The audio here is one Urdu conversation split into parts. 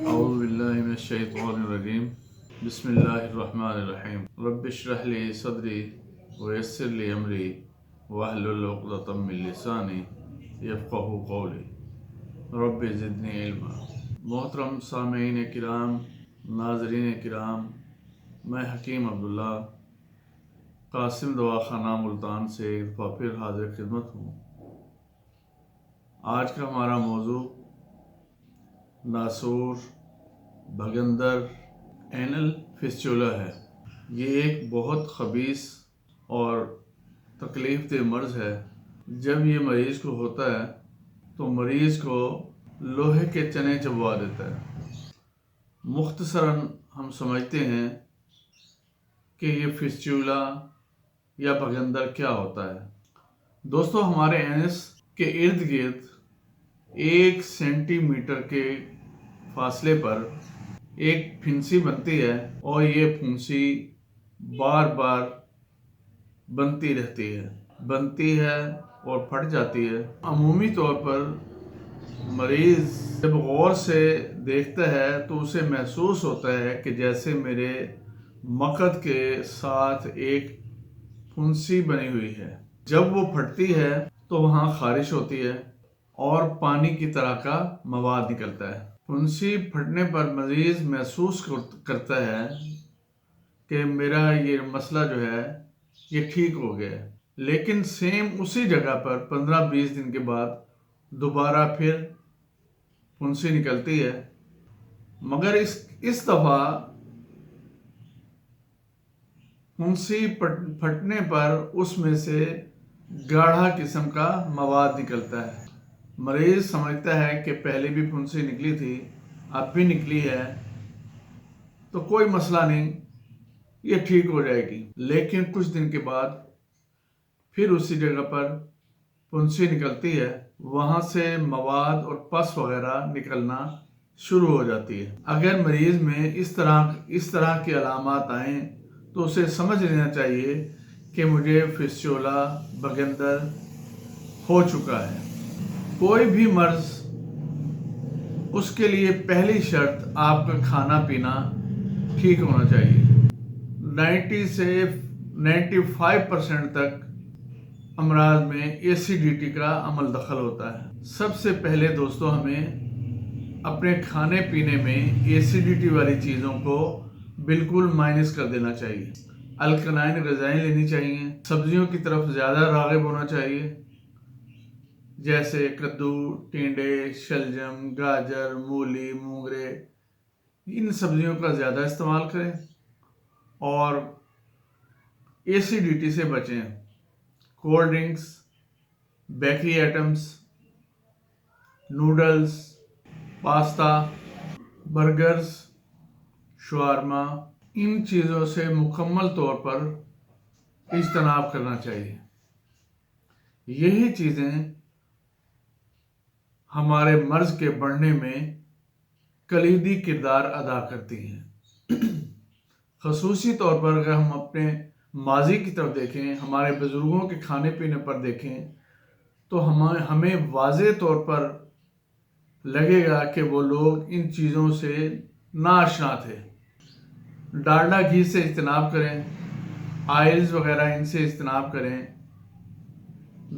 اعوذ باللہ من الشیطان الرجیم بسم اللہ الرحمن الرحیم رب اشرح لی صدری ویسر لی امری واحلل عقدۃ من لسانی یفقہوا قولی رب زدنی علما۔ محترم سامعین کرام، ناظرین کرام، میں حکیم عبداللہ قاسم دواخانہ ملتان سے ایک دفعہ پھر حاضر خدمت ہوں۔ آج کا ہمارا موضوع ناسور بھگندر اینل فسچولا ہے۔ یہ ایک بہت خبیث اور تکلیف دہ مرض ہے۔ جب یہ مریض کو ہوتا ہے تو مریض کو لوہے کے چنے چبوا دیتا ہے۔ مختصراً ہم سمجھتے ہیں کہ یہ فسچولا یا بھگندر کیا ہوتا ہے۔ دوستو، ہمارے اینس کے ارد گرد 1 سینٹی میٹر کے فاصلے پر ایک پھنسی بنتی ہے اور یہ پھنسی بار بار بنتی ہے اور پھٹ جاتی ہے۔ عمومی طور پر مریض جب غور سے دیکھتا ہے تو اسے محسوس ہوتا ہے کہ جیسے میرے مقعد کے ساتھ ایک پھنسی بنی ہوئی ہے۔ جب وہ پھٹتی ہے تو وہاں خارش ہوتی ہے اور پانی کی طرح کا مواد نکلتا ہے۔ پھنسی پھٹنے پر مریض محسوس کرتا ہے کہ میرا یہ مسئلہ جو ہے یہ ٹھیک ہو گیا ہے، لیکن سیم اسی جگہ پر 15-20 دن کے بعد دوبارہ پھر پھنسی نکلتی ہے، مگر اس دفعہ پھنسی پھٹنے پر اس میں سے گاڑھا قسم کا مواد نکلتا ہے۔ مریض سمجھتا ہے کہ پہلے بھی پھنسی نکلی تھی، اب بھی نکلی ہے تو کوئی مسئلہ نہیں، یہ ٹھیک ہو جائے گی۔ لیکن کچھ دن کے بعد پھر اسی جگہ پر پھنسی نکلتی ہے، وہاں سے مواد اور پس وغیرہ نکلنا شروع ہو جاتی ہے۔ اگر مریض میں اس طرح کی علامات آئیں تو اسے سمجھ لینا چاہیے کہ مجھے فسچولا بھگندر ہو چکا ہے۔ کوئی بھی مرض، اس کے لیے پہلی شرط آپ کا کھانا پینا ٹھیک ہونا چاہیے۔ 90 سے 95% تک امراض میں ایسیڈیٹی کا عمل دخل ہوتا ہے۔ سب سے پہلے دوستو، ہمیں اپنے کھانے پینے میں ایسیڈیٹی والی چیزوں کو بالکل مائنس کر دینا چاہیے۔ الکلائن غذائیں لینی چاہیے، سبزیوں کی طرف زیادہ راغب ہونا چاہیے، جیسے کدو، ٹینڈے، شلجم، گاجر، مولی، مونگرے، ان سبزیوں کا زیادہ استعمال کریں اور ایسیڈیٹی سے بچیں۔ Cold drinks, bakery items, noodles, pasta, burgers, شاورما، ان چیزوں سے مکمل طور پر اجتناب کرنا چاہیے۔ یہی چیزیں ہمارے مرض کے بڑھنے میں کلیدی کردار ادا کرتی ہیں۔ خصوصی طور پر اگر ہم اپنے ماضی کی طرف دیکھیں، ہمارے بزرگوں کے کھانے پینے پر دیکھیں تو ہمیں واضح طور پر لگے گا کہ وہ لوگ ان چیزوں سے ناآشنا تھے۔ ڈالڈا گھی سے اجتناب کریں، آئلز وغیرہ ان سے اجتناب کریں۔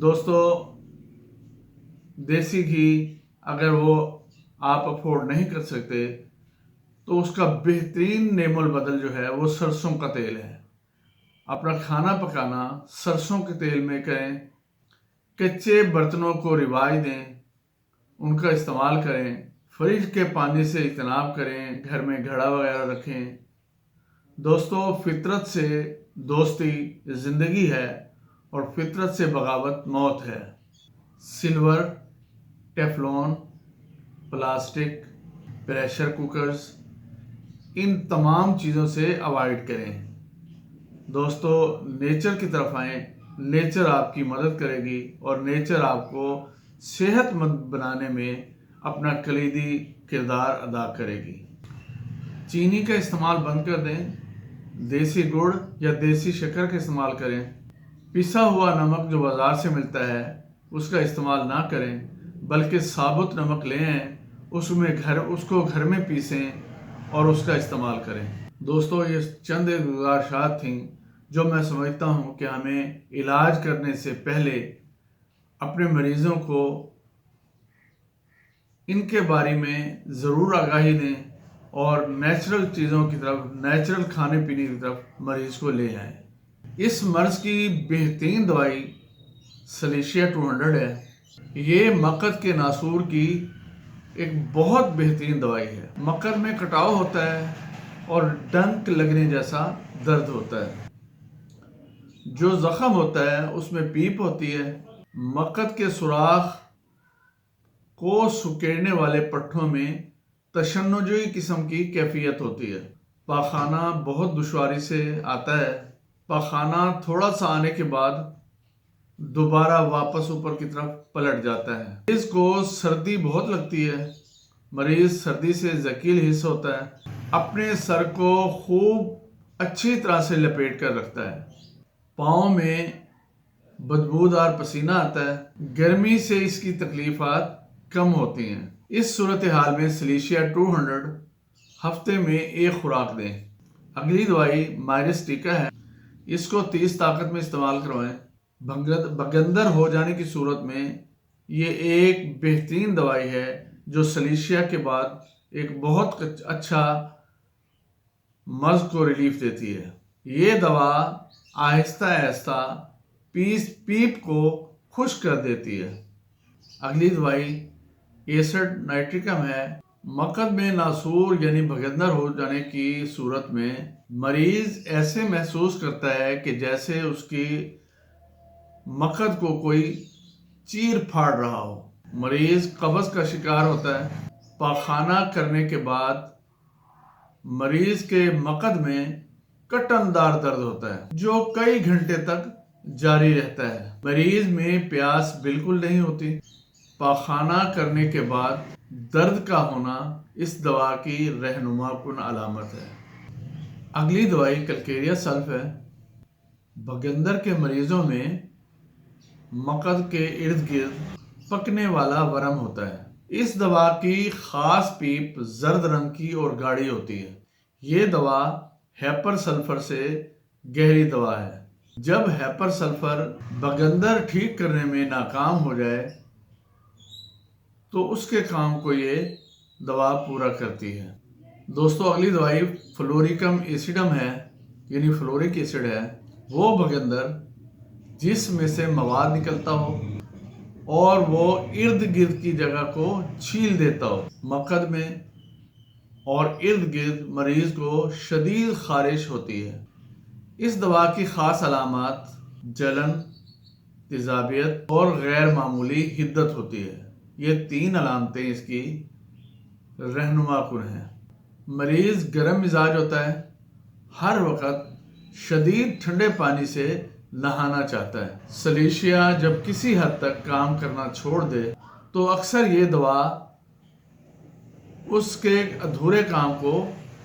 دوستو، دیسی گھی اگر وہ آپ افورڈ نہیں کر سکتے تو اس کا بہترین نعم البدل جو ہے وہ سرسوں کا تیل ہے۔ اپنا کھانا پکانا سرسوں کے تیل میں کریں، کچے برتنوں کو رواج دیں، ان کا استعمال کریں، فریج کے پانی سے اجتناب کریں، گھر میں گھڑا وغیرہ رکھیں۔ دوستو، فطرت سے دوستی زندگی ہے اور فطرت سے بغاوت موت ہے۔ Silver, Teflon, plastic, pressure cookers, ان تمام چیزوں سے اوائڈ کریں۔ دوستو، نیچر کی طرف آئیں، نیچر آپ کی مدد کرے گی اور نیچر آپ کو صحت مند بنانے میں اپنا کلیدی کردار ادا کرے گی۔ چینی کا استعمال بند کر دیں، دیسی گڑ یا دیسی شکر کا استعمال کریں۔ پسا ہوا نمک جو بازار سے ملتا ہے اس کا استعمال نہ کریں، بلکہ ثابت نمک لیں، اس کو گھر میں پیسیں اور اس کا استعمال کریں۔ دوستو یہ چند گزارشات تھیں جو میں سمجھتا ہوں کہ ہمیں علاج کرنے سے پہلے اپنے مریضوں کو ان کے بارے میں ضرور آگاہی دیں اور نیچرل چیزوں کی طرف، نیچرل کھانے پینے کی طرف مریض کو لے جائیں۔ اس مرض کی بہترین دوائی سلیشیا 200 ہے۔ یہ مقد کے ناسور کی ایک بہت بہترین دوائی ہے۔ مقد میں کٹاؤ ہوتا ہے اور ڈنک لگنے جیسا درد ہوتا ہے۔ جو زخم ہوتا ہے اس میں پیپ ہوتی ہے۔ مقد کے سوراخ کو سکیڑنے والے پٹھوں میں تشنجی قسم کی کیفیت ہوتی ہے۔ پاخانہ بہت دشواری سے آتا ہے۔ پاخانہ تھوڑا سا آنے کے بعد دوبارہ واپس اوپر کی طرف پلٹ جاتا ہے۔ مریض کو سردی بہت لگتی ہے۔ مریض سردی سے ذکیل حس ہوتا ہے۔ اپنے سر کو خوب اچھی طرح سے لپیٹ کر رکھتا ہے۔ پاؤں میں بدبودار پسینہ آتا ہے۔ گرمی سے اس کی تکلیفات کم ہوتی ہیں۔ اس صورتحال میں سلیشیا 200 ہفتے میں 1 خوراک دیں۔ اگلی دوائی مائرس ٹیکا ہے۔ اس کو 30 طاقت میں استعمال کروائیں۔ بگندر ہو جانے کی صورت میں یہ ایک بہترین دوائی ہے جو سلیشیا کے بعد ایک بہت اچھا مرض کو ریلیف دیتی ہے۔ یہ دوا آہستہ آہستہ پیپ کو خشک کر دیتی ہے۔ اگلی دوائی ایسڈ نائٹریکم ہے۔ مقد میں ناسور یعنی بگندر ہو جانے کی صورت میں مریض ایسے محسوس کرتا ہے کہ جیسے اس کی مقد کو کوئی چیر پھاڑ رہا ہو۔ مریض قبض کا شکار ہوتا ہے۔ پاخانہ کرنے کے بعد مریض کے مقد میں کٹن دار درد ہوتا ہے جو کئی گھنٹے تک جاری رہتا ہے۔ مریض میں پیاس بالکل نہیں ہوتی۔ پاخانہ کرنے کے بعد درد کا ہونا اس دوا کی رہنما کن علامت ہے۔ اگلی دوائی کلکیریا سلف ہے۔ بگندر کے مریضوں میں مقد کے ارد گرد پکنے والا ورم ہوتا ہے۔ اس دوا کی خاص پیپ زرد رنگ کی اور گاڑھی ہوتی ہے۔ یہ دوا ہیپر سلفر سے گہری دوا ہے۔ جب ہیپر سلفر بگندر ٹھیک کرنے میں ناکام ہو جائے تو اس کے کام کو یہ دوا پورا کرتی ہے۔ دوستو اگلی دوائی فلوریکم ایسیڈم ہے، یعنی فلورک ایسڈ ہے۔ وہ بگندر جس میں سے مواد نکلتا ہو اور وہ ارد گرد کی جگہ کو چھیل دیتا ہو۔ مقد میں اور ارد گرد مریض کو شدید خارش ہوتی ہے۔ اس دوا کی خاص علامات جلن، تیزابیت اور غیر معمولی حدت ہوتی ہے۔ یہ 3 علامتیں اس کی رہنما کن ہیں۔ مریض گرم مزاج ہوتا ہے۔ ہر وقت شدید ٹھنڈے پانی سے نہانا چاہتا ہے۔ سلیشیا جب کسی حد تک کام کرنا چھوڑ دے تو اکثر یہ دوا اس کے ادھورے کام کو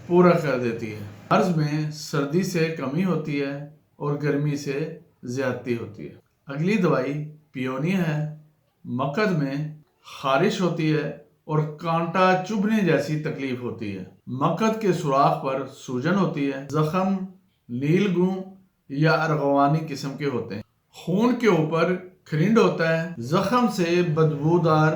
پورا کر دیتی ہے۔ مرض میں سردی سے کمی ہوتی ہے اور گرمی سے زیادتی ہوتی ہے۔ اگلی دوائی پیونیا ہے۔ مقد میں خارش ہوتی ہے اور کانٹا چبھنے جیسی تکلیف ہوتی ہے۔ مقد کے سوراخ پر سوجن ہوتی ہے۔ زخم نیل گوں یا ارغوانی قسم کے ہوتے ہیں۔ خون کے اوپر کھرنڈ ہوتا ہے۔ زخم سے بدبودار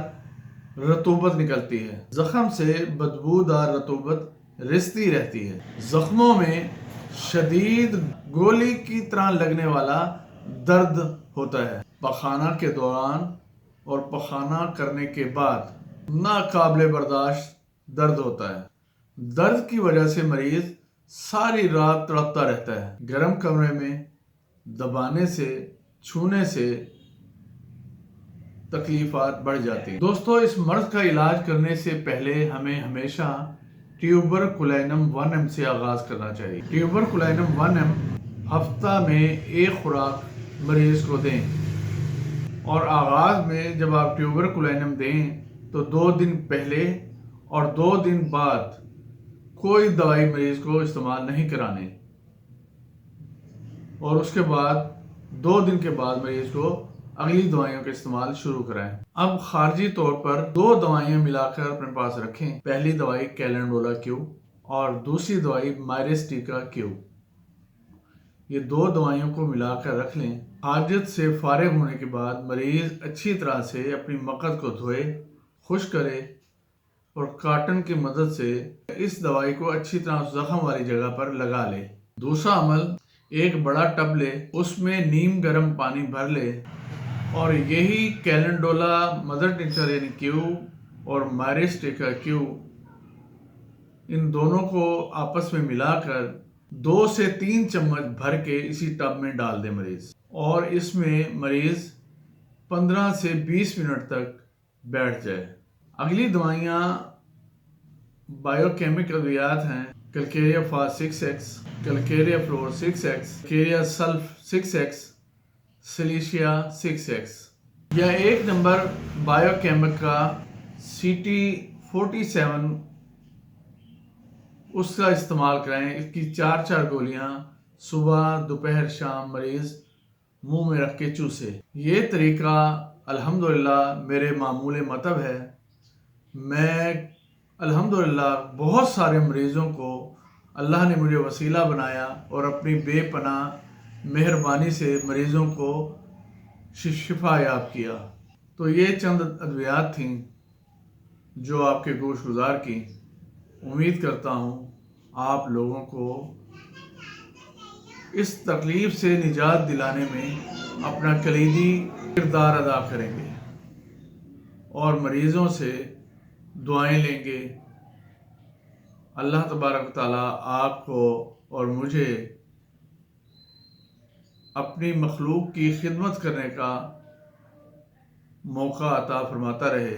رطوبت نکلتی ہے۔ زخم سے بدبودار رطوبت رستی رہتی ہے۔ زخموں میں شدید گولی کی طرح لگنے والا درد ہوتا ہے۔ پخانہ کے دوران اور پخانہ کرنے کے بعد ناقابل برداشت درد ہوتا ہے۔ درد کی وجہ سے مریض ساری رات تڑپتا رہتا ہے۔ گرم کمرے میں دبانے سے، چھونے سے تکلیفات بڑھ جاتی ہیں۔ دوستو اس مرض کا علاج کرنے سے پہلے ہمیں ہمیشہ ٹیوبرکلینم 1M سے آغاز کرنا چاہیے۔ ٹیوبرکلینم 1M ہفتہ میں 1 خوراک مریض کو دیں، اور آغاز میں جب آپ ٹیوبرکلینم دیں تو 2 دن پہلے اور 2 دن بعد کوئی دوائی مریض کو استعمال نہیں کرانے، اور اس کے بعد 2 دن کے بعد مریض کو اگلی دوائیوں کا استعمال شروع کرائیں۔ اب خارجی طور پر 2 دوائیاں ملا کر اپنے پاس رکھیں۔ پہلی دوائی کیلنڈولا کیو اور دوسری دوائی مائرسٹیکا کیو۔ یہ 2 دوائیوں کو ملا کر رکھ لیں۔ حاجت سے فارغ ہونے کے بعد مریض اچھی طرح سے اپنی مقعد کو دھوئے، خشک کرے اور کاٹن کی مدد سے اس دوائی کو اچھی طرح زخم والی جگہ پر لگا لے۔ دوسرا عمل، ایک بڑا ٹب لے، اس میں نیم گرم پانی بھر لے اور یہی کیلنڈولا مدر ٹنچر یعنی کیو اور مائرسٹیکا کیو، ان دونوں کو آپس میں ملا کر 2 سے 3 چمچ بھر کے اسی ٹب میں ڈال دے مریض، اور اس میں مریض 15 سے 20 منٹ تک بیٹھ جائے۔ اگلی دوائیاں بائیو کیمک ادویات ہیں: کلکیریا فاس 6X، کلکیریا فلور 6X، کلکیریا سلف 6X، سلیشیا 6X۔ یا 1 نمبر بائیو کیمک کا CT47، اس کا استعمال کریں۔ اس کی 4 گولیاں صبح، دوپہر، شام مریض منہ میں رکھ کے چوسے۔ یہ طریقہ الحمدللہ میرے معمول مطب ہے۔ میں الحمدللہ بہت سارے مریضوں کو اللہ نے مجھے وسیلہ بنایا اور اپنی بے پناہ مہربانی سے مریضوں کو شفا یاب کیا۔ تو یہ چند ادویات تھیں جو آپ کے گوش گزار کی۔ امید کرتا ہوں آپ لوگوں کو اس تکلیف سے نجات دلانے میں اپنا کلیدی کردار ادا کریں گے اور مریضوں سے دعائیں لیں گے۔ اللہ تبارک و تعالیٰ آپ کو اور مجھے اپنی مخلوق کی خدمت کرنے کا موقع عطا فرماتا رہے۔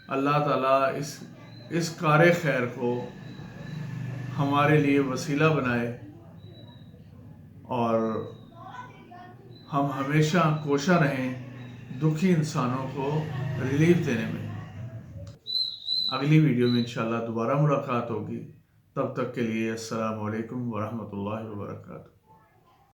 اللہ تعالیٰ اس کار خیر کو ہمارے لیے وسیلہ بنائے اور ہم ہمیشہ کوشاں رہیں دکھی انسانوں کو ریلیف دینے میں۔ اگلی ویڈیو میں انشاءاللہ دوبارہ ملاقات ہوگی۔ تب تک کے لیے السلام علیکم ورحمۃ اللہ وبرکاتہ۔